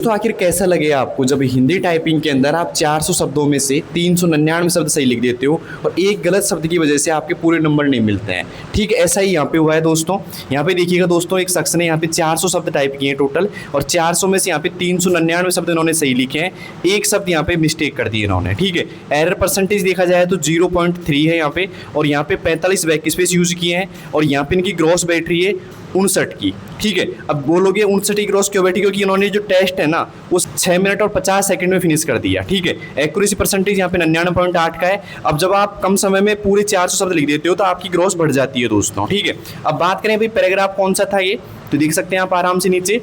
तो आखिर कैसा लगे आपको जब हिंदी टाइपिंग के अंदर आप 400 शब्दों में से 399 शब्द सही लिख देते हो और एक गलत शब्द की वजह से आपके पूरे नंबर नहीं मिलते हैं। ठीक ऐसा ही यहाँ पे हुआ है दोस्तों। यहाँ पे देखिएगा दोस्तों, एक शख्स ने यहाँ पे 400 शब्द टाइप किए हैं टोटल, और 400 में से यहाँ पे 399 शब्द इन्होंने सही लिखे हैं, एक शब्द यहाँ पे मिस्टेक कर दिए इन्होंने। ठीक है, एरर परसेंटेज देखा जाए तो 0.3 है यहाँ पे, और यहाँ पे 45 बैक स्पेस यूज किए हैं, और यहाँ पे इनकी ग्रॉस बैटरी है 59 की। ठीक है, अब बोलोगे 59 की ग्रॉस क्यों बैठी, क्योंकि इन्होंने जो टेस्ट है ना वो 6 मिनट और 50 सेकंड में फिनिश कर दिया। ठीक है, एक्यूरेसी परसेंटेज यहाँ पे 99.8 का है। अब जब आप कम समय में पूरे 400 शब्द लिख देते हो तो आपकी ग्रॉस बढ़ जाती है दोस्तों। ठीक है, अब बात करें भाई पैराग्राफ कौन सा था ये, तो देख सकते हैं आप आराम से नीचे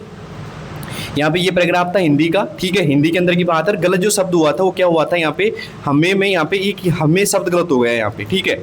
यहाँ पे ये पैराग्राफ था हिंदी का। ठीक है, हिंदी के अंदर की बात है, गलत जो शब्द हुआ था वो क्या हुआ था, यहाँ पे हमें में यहाँ पे एक हमें शब्द गलत हो गया है यहाँ पे। ठीक है,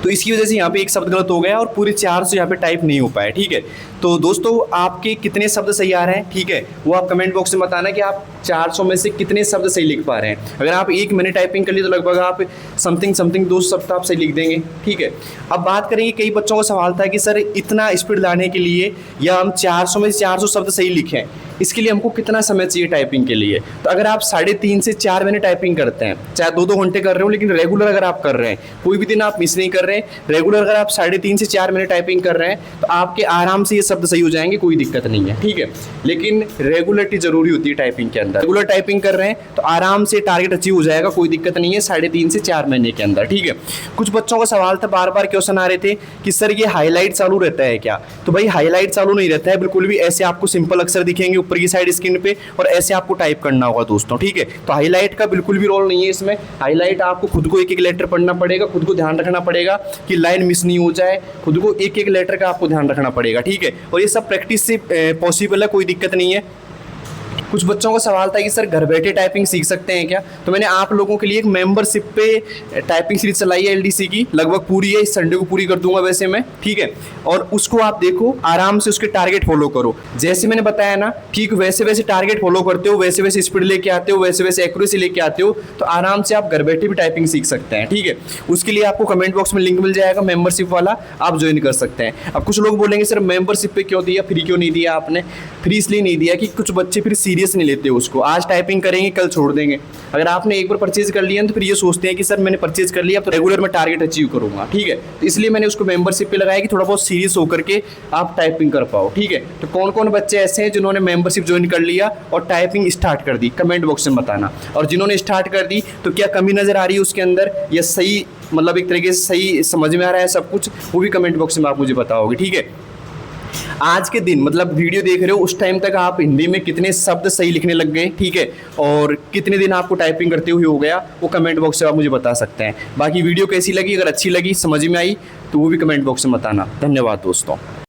तो इसकी वजह से यहाँ पे एक शब्द गलत हो गया और पूरे 400 यहाँ पे टाइप नहीं हो पाए। ठीक है, तो दोस्तों आपके कितने शब्द सही आ रहे हैं, ठीक है, वो आप कमेंट बॉक्स में बताना कि आप 400 में से कितने शब्द सही लिख पा रहे हैं। अगर आप 1 मिनट टाइपिंग कर लिए तो लगभग आप समथिंग 2 शब्द आप सही लिख देंगे। ठीक है, अब बात करेंगे, कई बच्चों का सवाल था कि सर इतना स्पीड लाने के लिए या हम 400 में से 400 शब्द सही लिखें, इसके लिए हमको कितना समय चाहिए टाइपिंग के लिए। तो अगर आप 3.5 से 4 मिनट टाइपिंग करते हैं, चाहे 2-2 घंटे कर रहे हो, लेकिन रेगुलर अगर आप कर रहे हैं, कोई भी दिन आप मिस नहीं कर रहे हैं, रेगुलर अगर आप 3.5 से 4 मिनट टाइपिंग कर रहे हैं, तो आपके आराम से ये शब्द सही हो जाएंगे, कोई दिक्कत नहीं है। ठीक है, लेकिन रेगुलरिटी जरूरी होती है टाइपिंग के अंदर। रेगुलर टाइपिंग कर रहे हैं तो आराम से टारगेट अचीव हो जाएगा, कोई दिक्कत नहीं है 3.5 से 4 महीने के अंदर। ठीक है, कुछ बच्चों का सवाल था, बार बार क्वेश्चन आ रहे थे कि सर ये हाईलाइट चालू रहता है क्या। तो भाई हाईलाइट चालू नहीं रहता है बिल्कुल भी, ऐसे आपको सिंपल अक्षर दिखेंगे ऊपर की साइड स्क्रीन पे और ऐसे आपको टाइप करना होगा दोस्तों। ठीक है, तो हाईलाइट का बिल्कुल भी रोल नहीं है इसमें। हाईलाइट आपको खुद को एक एक लेटर पढ़ना पड़ेगा, खुद को ध्यान रखना पड़ेगा कि लाइन मिस नहीं हो जाए, खुद को एक एक लेटर का आपको ध्यान रखना पड़ेगा। ठीक है, और ये सब प्रैक्टिस से पॉसिबल है, कोई दिक्कत नहीं है। कुछ बच्चों का सवाल था कि सर घर बैठे टाइपिंग सीख सकते हैं क्या, तो मैंने आप लोगों के लिए एक मेंबरशिप पे टाइपिंग सीरीज चलाई है एलडीसी की, लगभग पूरी है, इस संडे को पूरी कर दूंगा वैसे मैं। ठीक है, और उसको आप देखो, आराम से उसके टारगेट फॉलो करो, जैसे मैंने बताया ना, ठीक वैसे वैसे टारगेट फॉलो करते हो, वैसे वैसे स्पीड लेके आते हो, वैसे वैसे एक्यूरेसी लेके आते हो, तो आराम से आप घर बैठे भी टाइपिंग सीख सकते हैं। ठीक है, उसके लिए आपको कमेंट बॉक्स में लिंक मिल जाएगा मेंबरशिप वाला, आप ज्वाइन कर सकते हैं। अब कुछ लोग बोलेंगे सर मेंबरशिप पे क्यों दिया, फ्री क्यों नहीं दिया आपने। फ्री इसलिए नहीं दिया कि कुछ बच्चे फिर सीरियस नहीं लेते उसको, आज टाइपिंग करेंगे कल छोड़ देंगे। अगर आपने एक बार परचेज कर लिया तो फिर ये सोचते हैं कि सर मैंने परचेज कर लिया तो रेगुलर में टारगेट अचीव करूंगा। ठीक है, तो इसलिए मैंने उसको मेंबरशिप पे लगाया कि थोड़ा बहुत सीरियस होकर के आप टाइपिंग कर पाओ। ठीक है, तो कौन कौन बच्चे ऐसे हैं जिन्होंने मेंबरशिप ज्वाइन कर लिया और टाइपिंग स्टार्ट कर दी, कमेंट बॉक्स में बताना। और जिन्होंने स्टार्ट कर दी तो क्या कमी नजर आ रही है उसके अंदर, या सही मतलब एक तरीके से सही समझ में आ रहा है सब कुछ, वो भी कमेंट बॉक्स में आप मुझे बताओगे। ठीक है, आज के दिन मतलब वीडियो देख रहे हो उस टाइम तक आप हिंदी में कितने शब्द सही लिखने लग गए, ठीक है, और कितने दिन आपको टाइपिंग करते हुए हो गया, वो कमेंट बॉक्स से आप मुझे बता सकते हैं। बाकी वीडियो कैसी लगी, अगर अच्छी लगी, समझ में आई, तो वो भी कमेंट बॉक्स में बताना। धन्यवाद दोस्तों।